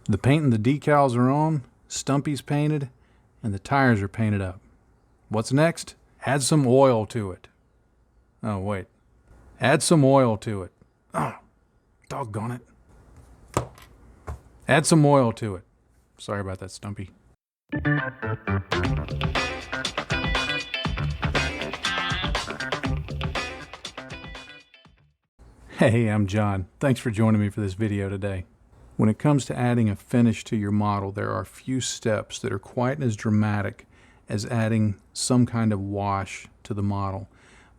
The paint and the decals are on, Stumpy's painted, and the tires are painted up. What's next? Add some oil to it. Oh, wait. Add some oil to it. Oh, doggone it. Add some oil to it. Sorry about that, Stumpy. Hey, I'm John. Thanks for joining me for this video today. When it comes to adding a finish to your model, there are a few steps that are quite as dramatic as adding some kind of wash to the model.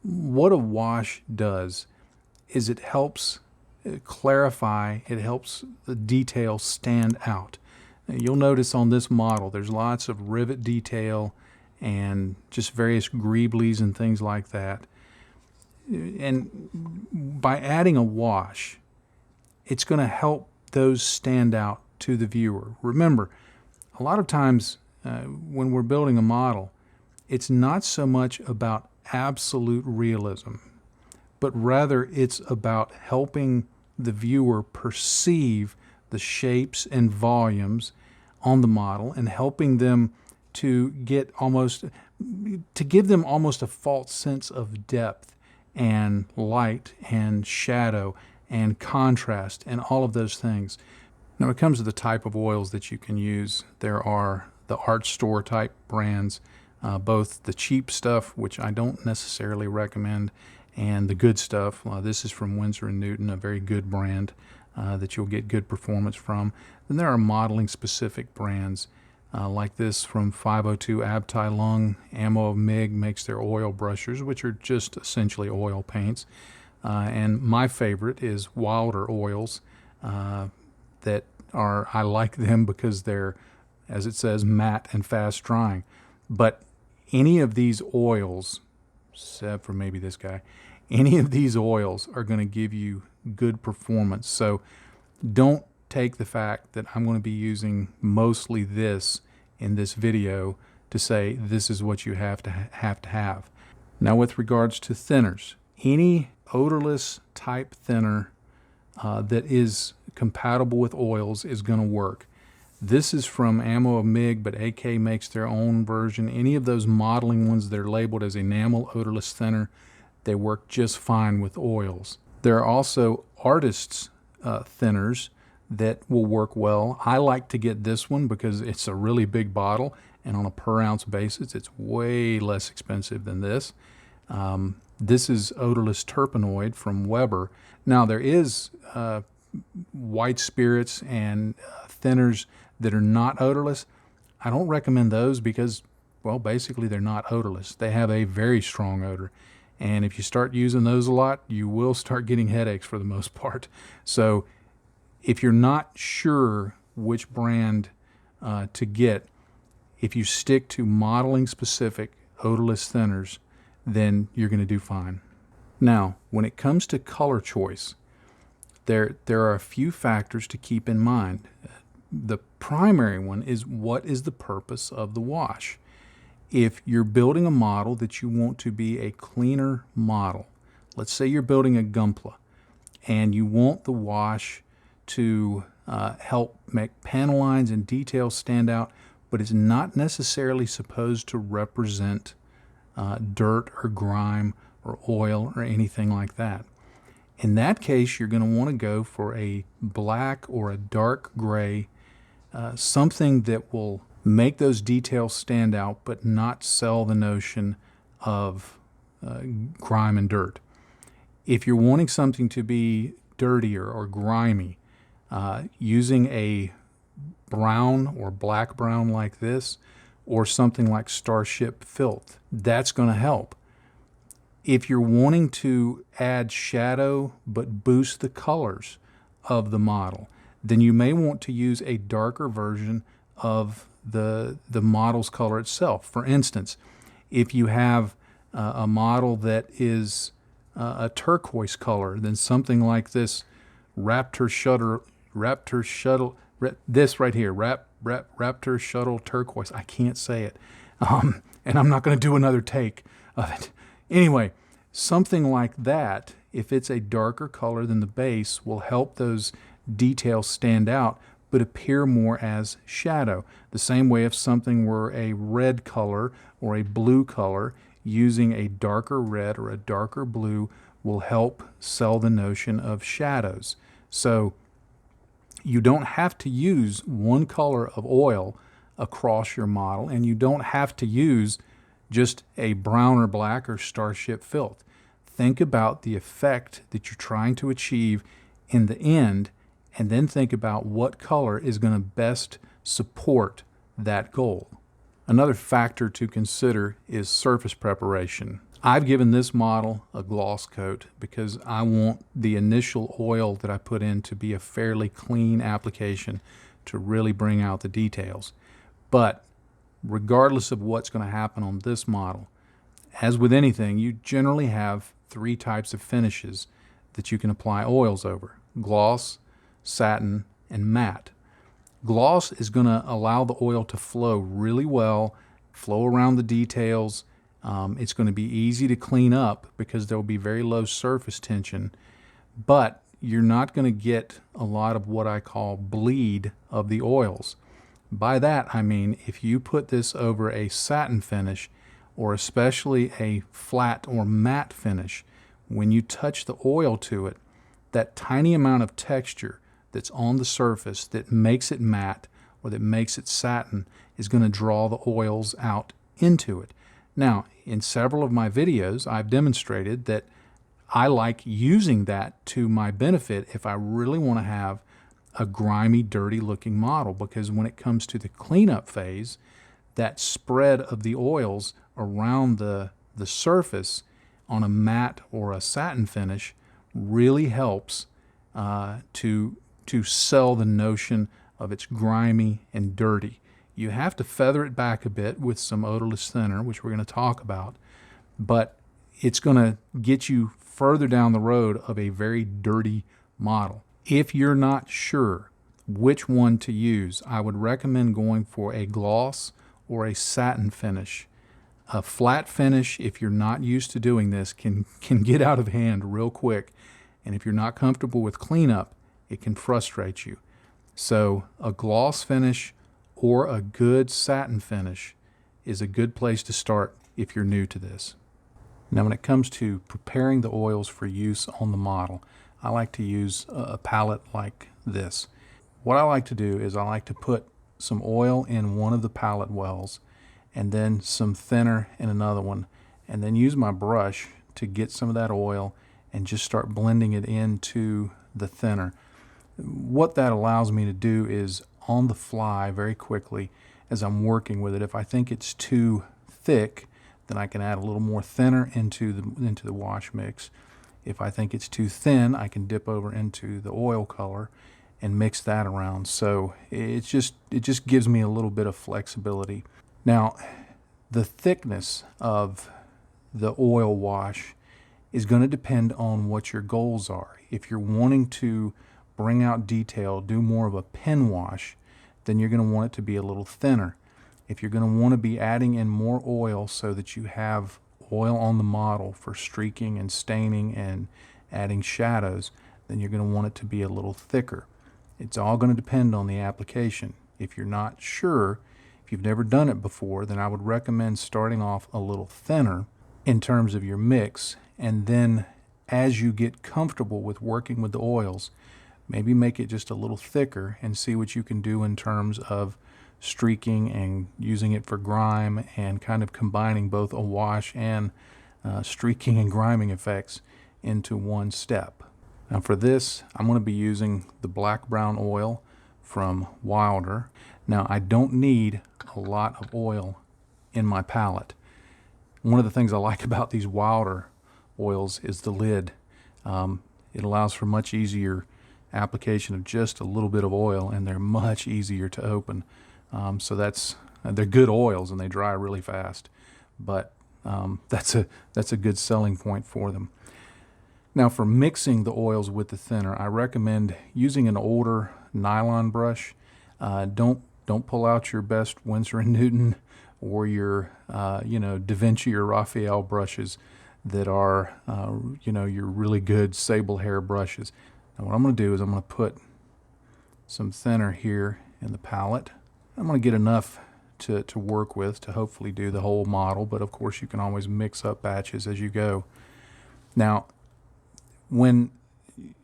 What a wash does is it helps clarify, it helps the detail stand out. Now, you'll notice on this model there's lots of rivet detail and just various greeblies and things like that. And by adding a wash, it's going to help those stand out to the viewer. Remember, a lot of times when we're building a model, it's not so much about absolute realism, but rather it's about helping the viewer perceive the shapes and volumes on the model and helping them to give them almost a false sense of depth and light and shadow and contrast and all of those things. Now, when it comes to the type of oils that you can use, there are the art store type brands, both the cheap stuff, which I don't necessarily recommend, and the good stuff. This is from Winsor & Newton, a very good brand that you'll get good performance from. Then there are modeling specific brands like this from 502 Abtai Lung. Ammo of Mig makes their oil brushers, which are just essentially oil paints. And my favorite is Wilder Oils that are, I like them because they're, as it says, matte and fast drying. But any of these oils, except for maybe this guy, any of these oils are going to give you good performance. So don't take the fact that I'm going to be using mostly this in this video to say this is what you have to have. Now, with regards to thinners, any odorless type thinner that is compatible with oils is going to work. This is from Ammo of Mig, but AK makes their own version. Any of those modeling ones that are labeled as enamel odorless thinner, they work just fine with oils. There are also artists' thinners that will work well. I like to get this one because it's a really big bottle, and on a per ounce basis, it's way less expensive than this. This is odorless terpenoid from Weber. Now, there is white spirits and thinners that are not odorless. I don't recommend those because, well, basically they're not odorless. They have a very strong odor. And if you start using those a lot, you will start getting headaches for the most part. So if you're not sure which brand to get, if you stick to modeling specific odorless thinners, then you're going to do fine. Now, when it comes to color choice, there are a few factors to keep in mind. The primary one is, what is the purpose of the wash? If you're building a model that you want to be a cleaner model, let's say you're building a Gunpla and you want the wash to help make panel lines and details stand out, but it's not necessarily supposed to represent dirt or grime or oil or anything like that. In that case, you're going to want to go for a black or a dark gray, something that will make those details stand out but not sell the notion of grime and dirt. If you're wanting something to be dirtier or grimy, using a brown or black brown like this, or something like Starship Filth, that's going to help. If you're wanting to add shadow but boost the colors of the model, then you may want to use a darker version of the model's color itself. For instance, if you have a model that is a turquoise color, then something like this Raptor Shuttle Turquoise. I can't say it. And I'm not going to do another take of it. Anyway, something like that, if it's a darker color than the base, will help those details stand out, but appear more as shadow. The same way if something were a red color or a blue color, using a darker red or a darker blue will help sell the notion of shadows. So you don't have to use one color of oil across your model, and you don't have to use just a brown or black or starship filth. Think about the effect that you're trying to achieve in the end, and then think about what color is going to best support that goal. Another factor to consider is surface preparation. I've given this model a gloss coat because I want the initial oil that I put in to be a fairly clean application to really bring out the details. But regardless of what's going to happen on this model, as with anything, you generally have three types of finishes that you can apply oils over: gloss, satin, and matte. Gloss is going to allow the oil to flow really well, flow around the details. It's going to be easy to clean up because there will be very low surface tension, but you're not going to get a lot of what I call bleed of the oils. By that I mean if you put this over a satin finish, or especially a flat or matte finish, when you touch the oil to it, that tiny amount of texture that's on the surface that makes it matte or that makes it satin is going to draw the oils out into it. Now, in several of my videos, I've demonstrated that I like using that to my benefit if I really want to have a grimy, dirty looking model, because when it comes to the cleanup phase, that spread of the oils around the surface on a matte or a satin finish really helps to sell the notion of it's grimy and dirty. You have to feather it back a bit with some odorless thinner, which we're going to talk about, but it's going to get you further down the road of a very dirty model. If you're not sure which one to use, I would recommend going for a gloss or a satin finish. A flat finish, if you're not used to doing this, can get out of hand real quick, and if you're not comfortable with cleanup, it can frustrate you. So a gloss finish or a good satin finish is a good place to start if you're new to this. Now, when it comes to preparing the oils for use on the model, I like to use a palette like this. What I like to do is I like to put some oil in one of the palette wells and then some thinner in another one, and then use my brush to get some of that oil and just start blending it into the thinner. What that allows me to do is on the fly very quickly as I'm working with it, if I think it's too thick, then I can add a little more thinner into the wash mix. If I think it's too thin, I can dip over into the oil color and mix that around. So it just gives me a little bit of flexibility. Now, the thickness of the oil wash is going to depend on what your goals are. If you're wanting to bring out detail, do more of a pen wash, then you're going to want it to be a little thinner. If you're going to want to be adding in more oil so that you have oil on the model for streaking and staining and adding shadows, then you're going to want it to be a little thicker. It's all going to depend on the application. If you're not sure, if you've never done it before, then I would recommend starting off a little thinner in terms of your mix, and then as you get comfortable with working with the oils, maybe make it just a little thicker and see what you can do in terms of streaking and using it for grime and kind of combining both a wash and streaking and griming effects into one step. Now for this, I'm going to be using the black brown oil from Wilder. Now I don't need a lot of oil in my palette. One of the things I like about these Wilder oils is the lid. It allows for much easier application of just a little bit of oil, and they're much easier to open. So they're good oils and they dry really fast, but that's a good selling point for them. Now for mixing the oils with the thinner, I recommend using an older nylon brush. Don't pull out your best Winsor & Newton or your Da Vinci or Raphael brushes that are your really good sable hair brushes. Now what I'm going to do is I'm going to put some thinner here in the palette. I'm going to get enough to work with to hopefully do the whole model, but of course you can always mix up batches as you go. Now,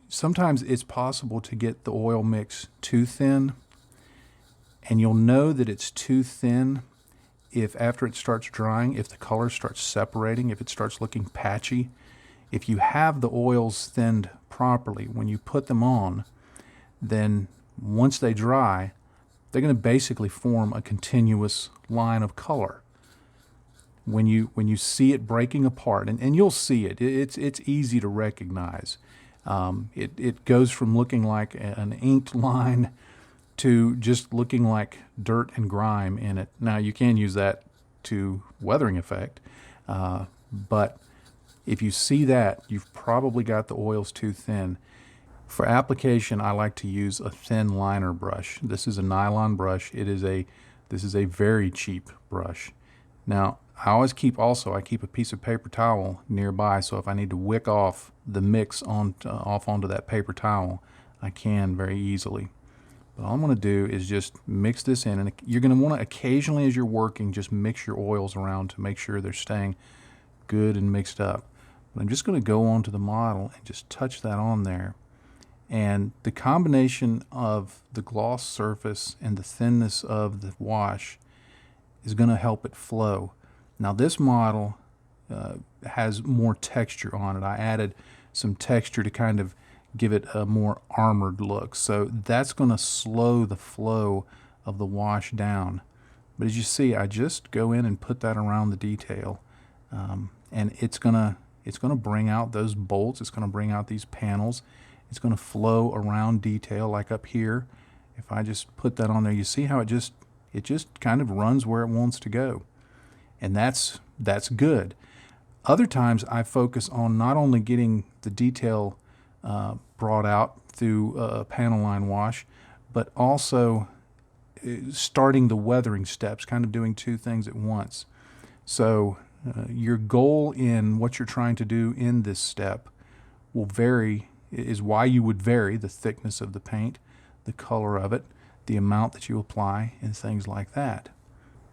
sometimes it's possible to get the oil mix too thin, and you'll know that it's too thin if after it starts drying, if the color starts separating, if it starts looking patchy. If you have the oils thinned properly, when you put them on, then once they dry, they're going to basically form a continuous line of color. When you see it breaking apart, and you'll see it, it's easy to recognize. It goes from looking like an inked line to just looking like dirt and grime in it. Now, you can use that to weathering effect, but if you see that, you've probably got the oils too thin. For application, I like to use a thin liner brush. This is a nylon brush. This is a very cheap brush. Now, I keep a piece of paper towel nearby, so if I need to wick off the mix off onto that paper towel, I can very easily. But all I'm going to do is just mix this in, and you're going to want to occasionally, as you're working, just mix your oils around to make sure they're staying good and mixed up. But I'm just going to go onto the model and just touch that on there. And the combination of the gloss surface and the thinness of the wash is going to help it flow. Now, this model has more texture on it. I added some texture to kind of give it a more armored look. So that's going to slow the flow of the wash down. But as you see, I just go in and put that around the detail, and it's going to bring out those bolts. It's going to bring out these panels. It's going to flow around detail, like up here. If I just put that on there, you see how it just kind of runs where it wants to go, and that's good. Other times I focus on not only getting the detail brought out through a panel line wash, but also starting the weathering steps, kind of doing two things at once. So your goal in what you're trying to do in this step is why you would vary the thickness of the paint, the color of it, the amount that you apply, and things like that.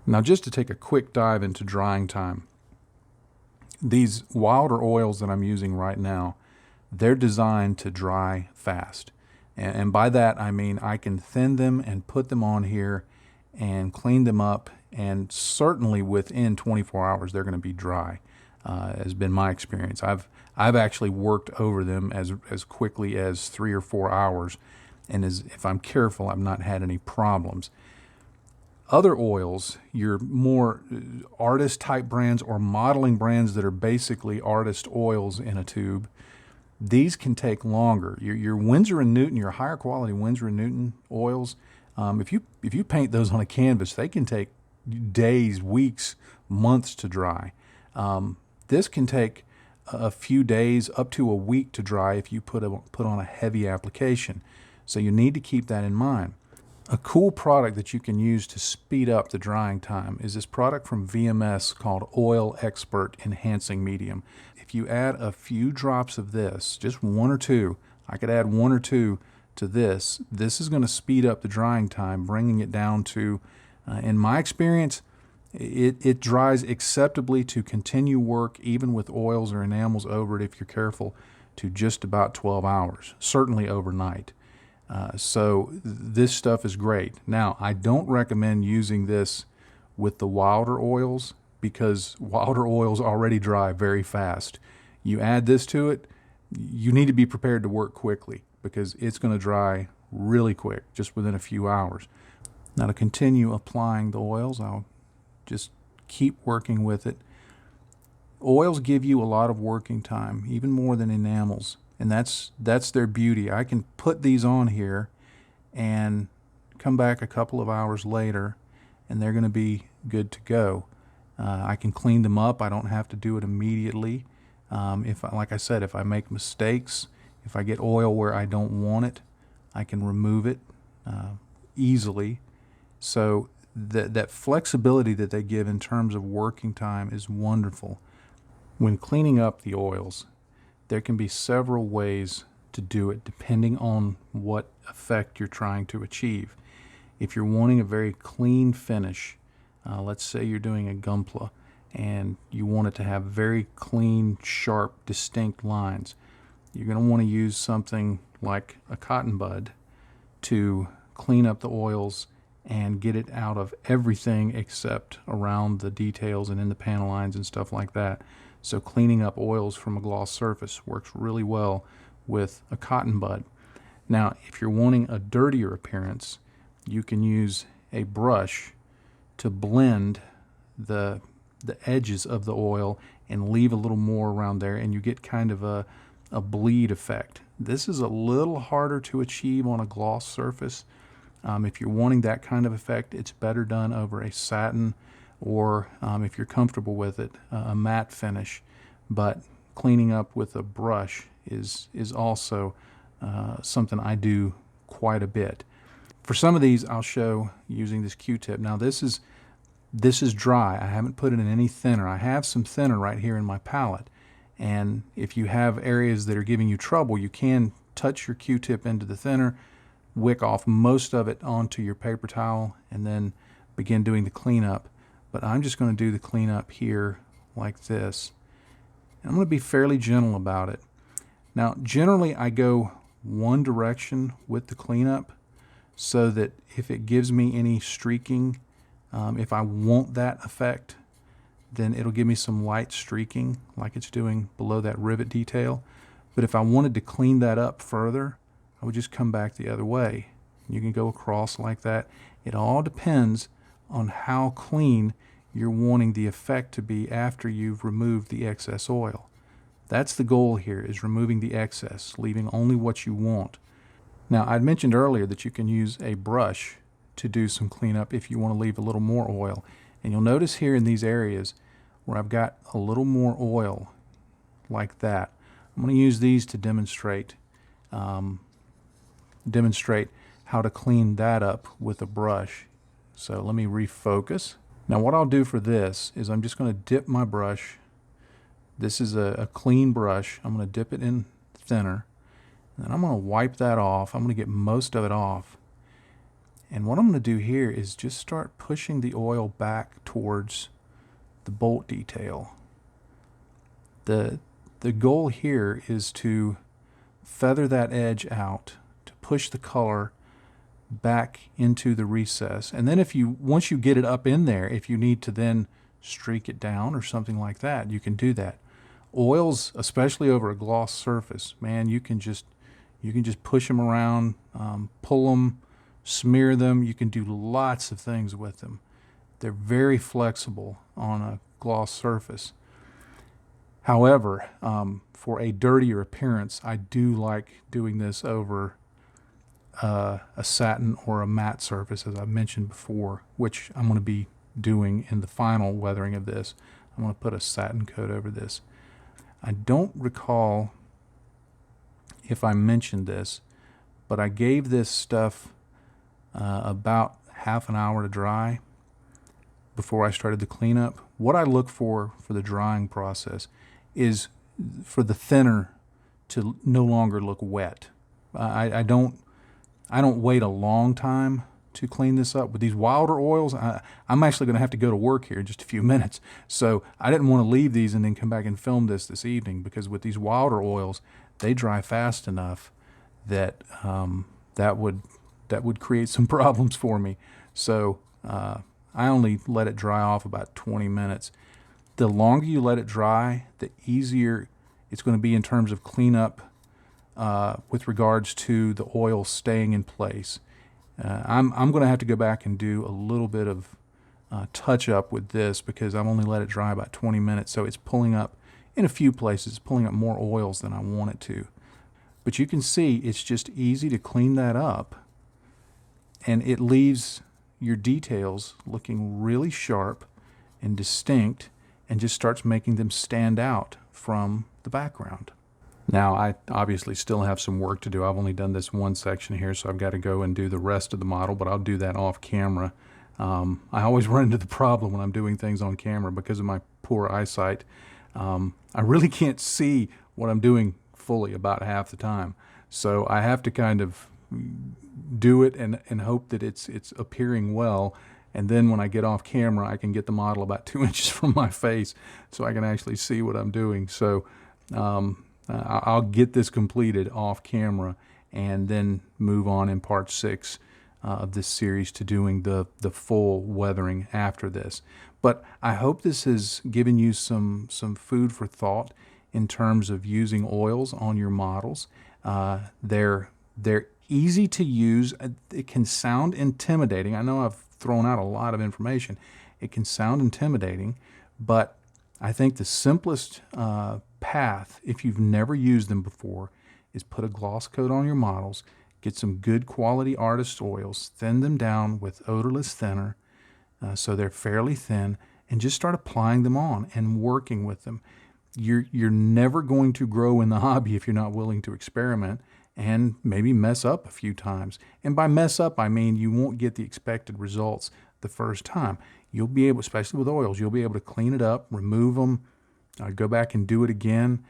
Now, just to take a quick dive into drying time, these wilder oils that I'm using right now, they're designed to dry fast. And by that, I mean I can thin them and put them on here and clean them up, and certainly within 24 hours, they're going to be dry, has been my experience. I've actually worked over them as quickly as 3 or 4 hours, and if I'm careful, I've not had any problems. Other oils, your more artist type brands or modeling brands that are basically artist oils in a tube, these can take longer. Your Winsor & Newton, your higher quality Winsor & Newton oils, if you paint those on a canvas, they can take days, weeks, months to dry. This can take a few days up to a week to dry if you put on a heavy application. So you need to keep that in mind. A cool product that you can use to speed up the drying time is this product from VMS called Oil Expert Enhancing Medium. If you add a few drops of this, just 1 or 2, I could add 1 or 2 to this. This is going to speed up the drying time, bringing it down to, in my experience, it dries acceptably to continue work, even with oils or enamels over it, if you're careful, to just about 12 hours, certainly overnight. So this stuff is great. Now, I don't recommend using this with the wilder oils, because wilder oils already dry very fast. You add this to it, you need to be prepared to work quickly, because it's going to dry really quick, just within a few hours. Now, to continue applying the oils, I'll just keep working with it. Oils give you a lot of working time, even more than enamels. And that's their beauty. I can put these on here and come back a couple of hours later, and they're going to be good to go. I can clean them up. I don't have to do it immediately. Like I said, if I make mistakes, if I get oil where I don't want it, I can remove it easily. So that flexibility that they give in terms of working time is wonderful. When cleaning up the oils, there can be several ways to do it depending on what effect you're trying to achieve. If you're wanting a very clean finish, let's say you're doing a Gunpla and you want it to have very clean, sharp, distinct lines, you're going to want to use something like a cotton bud to clean up the oils and get it out of everything except around the details and in the panel lines and stuff like that. So cleaning up oils from a gloss surface works really well with a cotton bud. Now, if you're wanting a dirtier appearance, you can use a brush to blend the edges of the oil and leave a little more around there, and you get kind of a bleed effect. This is a little harder to achieve on a gloss surface. If you're wanting that kind of effect, it's better done over a satin, or if you're comfortable with it, a matte finish. But cleaning up with a brush is also something I do quite a bit. For some of these, I'll show using this Q-tip. Now this is dry. I haven't put it in any thinner. I have some thinner right here in my palette. And if you have areas that are giving you trouble, you can touch your Q-tip into the thinner, wick off most of it onto your paper towel, and then begin doing the cleanup. But I'm just going to do the cleanup here like this. And I'm going to be fairly gentle about it. Now, generally I go one direction with the cleanup so that if it gives me any streaking, if I want that effect, then it'll give me some light streaking like it's doing below that rivet detail. But if I wanted to clean that up further, I would just come back the other way. You can go across like that. It all depends on how clean you're wanting the effect to be after you've removed the excess oil. That's the goal here, is removing the excess, leaving only what you want. Now, I'd mentioned earlier that you can use a brush to do some cleanup if you want to leave a little more oil. And you'll notice here in these areas where I've got a little more oil like that, I'm going to use these to demonstrate how to clean that up with a brush. So let me refocus. Now what I'll do for this is I'm just going to dip my brush. This is a clean brush. I'm going to dip it in thinner, and then I'm going to wipe that off. I'm going to get most of it off. And what I'm going to do here is just start pushing the oil back towards the bolt detail. The goal here is to feather that edge out, to push the color back into the recess. And then once you get it up in there, if you need to then streak it down or something like that, you can do that. Oils, especially over a gloss surface, man, you can just push them around, pull them, smear them. You can do lots of things with them. They're very flexible on a gloss surface. However, for a dirtier appearance, I do like doing this over a satin or a matte surface, as I mentioned before, which I'm going to be doing in the final weathering of this. I'm going to put a satin coat over this. I don't recall if I mentioned this, but I gave this stuff about half an hour to dry before I started the cleanup. What I look for the drying process is for the thinner to no longer look wet. I don't wait a long time to clean this up. With these wilder oils, I'm actually going to have to go to work here in just a few minutes. So I didn't want to leave these and then come back and film this evening, because with these wilder oils, they dry fast enough that that would create some problems for me. So I only let it dry off about 20 minutes. The longer you let it dry, the easier it's going to be in terms of cleanup with regards to the oil staying in place. I'm going to have to go back and do a little bit of touch up with this, because I've only let it dry about 20 minutes, so it's pulling up in a few places, it's pulling up more oils than I want it to. But you can see it's just easy to clean that up, and it leaves your details looking really sharp and distinct, and just starts making them stand out from the background. Now, I obviously still have some work to do. I've only done this one section here, so I've got to go and do the rest of the model, but I'll do that off camera. I always run into the problem when I'm doing things on camera because of my poor eyesight. I really can't see what I'm doing fully about half the time. So I have to kind of do it and hope that it's appearing well. And then when I get off camera, I can get the model about 2 inches from my face so I can actually see what I'm doing. So I'll get this completed off camera and then move on in part 6 of this series to doing the full weathering after this. But I hope this has given you some food for thought in terms of using oils on your models. They're easy to use. It can sound intimidating. I know I've thrown out a lot of information. It can sound intimidating, but I think the simplest path, if you've never used them before, is put a gloss coat on your models, get some good quality artist oils, thin them down with odorless thinner so they're fairly thin, and just start applying them on and working with them. You're never going to grow in the hobby if you're not willing to experiment and maybe mess up a few times. And by mess up, I mean you won't get the expected results the first time. You'll be able, especially with oils, you'll be able to clean it up, remove them, go back and do it again.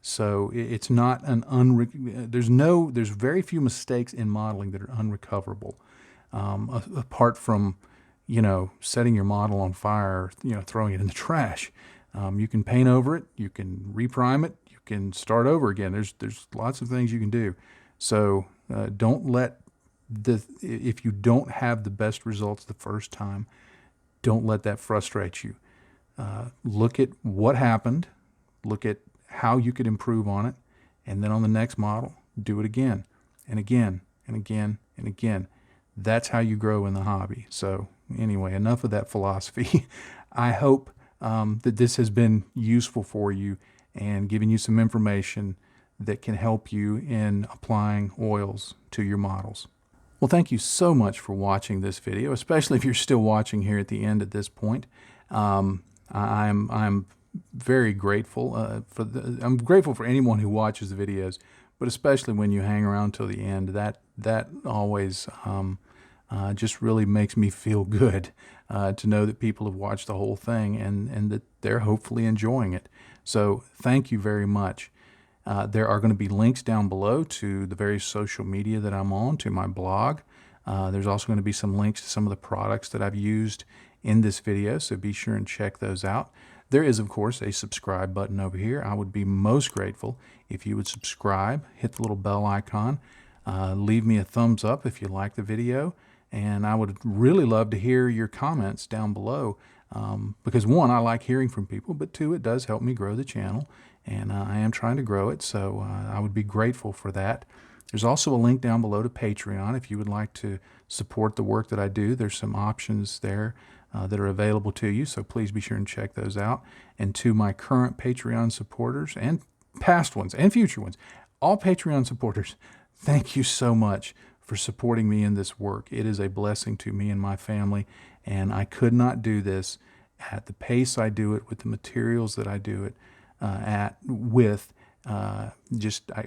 So it's not an there's very few mistakes in modeling that are unrecoverable, apart from, setting your model on fire, throwing it in the trash. You can paint over it, you can reprime it, you can start over again. There's lots of things you can do. So don't let if you don't have the best results the first time, don't let that frustrate you. Look at what happened, look at how you could improve on it, and then on the next model, do it again and again and again and again. That's how you grow in the hobby. So anyway, enough of that philosophy. I hope that this has been useful for you and giving you some information that can help you in applying oils to your models. Well, thank you so much for watching this video, especially if you're still watching here at the end at this point. I'm very grateful I'm grateful for anyone who watches the videos, but especially when you hang around till the end. That always just really makes me feel good to know that people have watched the whole thing and that they're hopefully enjoying it. So thank you very much. There are going to be links down below to the various social media that I'm on, to my blog. There's also going to be some links to some of the products that I've used in this video, so be sure and check those out. There is, of course, a subscribe button over here. I would be most grateful if you would subscribe, hit the little bell icon, leave me a thumbs up if you like the video, and I would really love to hear your comments down below, because one, I like hearing from people, but two, it does help me grow the channel, and I am trying to grow it, so I would be grateful for that. There's also a link down below to Patreon if you would like to support the work that I do. There's some options there that are available to you, so please be sure and check those out. And to my current Patreon supporters and past ones and future ones, all Patreon supporters, thank you so much for supporting me in this work. It is a blessing to me and my family, and I could not do this at the pace I do it, with the materials that I do it I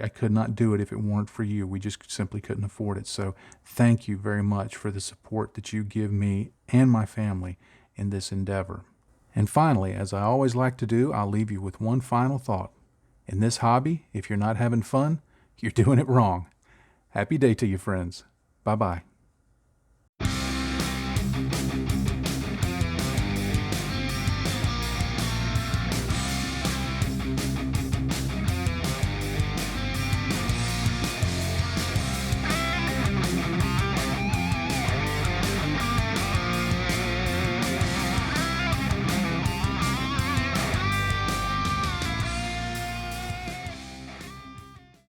could not do it if it weren't for you. We just simply couldn't afford it. So thank you very much for the support that you give me and my family in this endeavor. And finally, as I always like to do, I'll leave you with one final thought. In this hobby, if you're not having fun, you're doing it wrong. Happy day to you, friends. Bye-bye.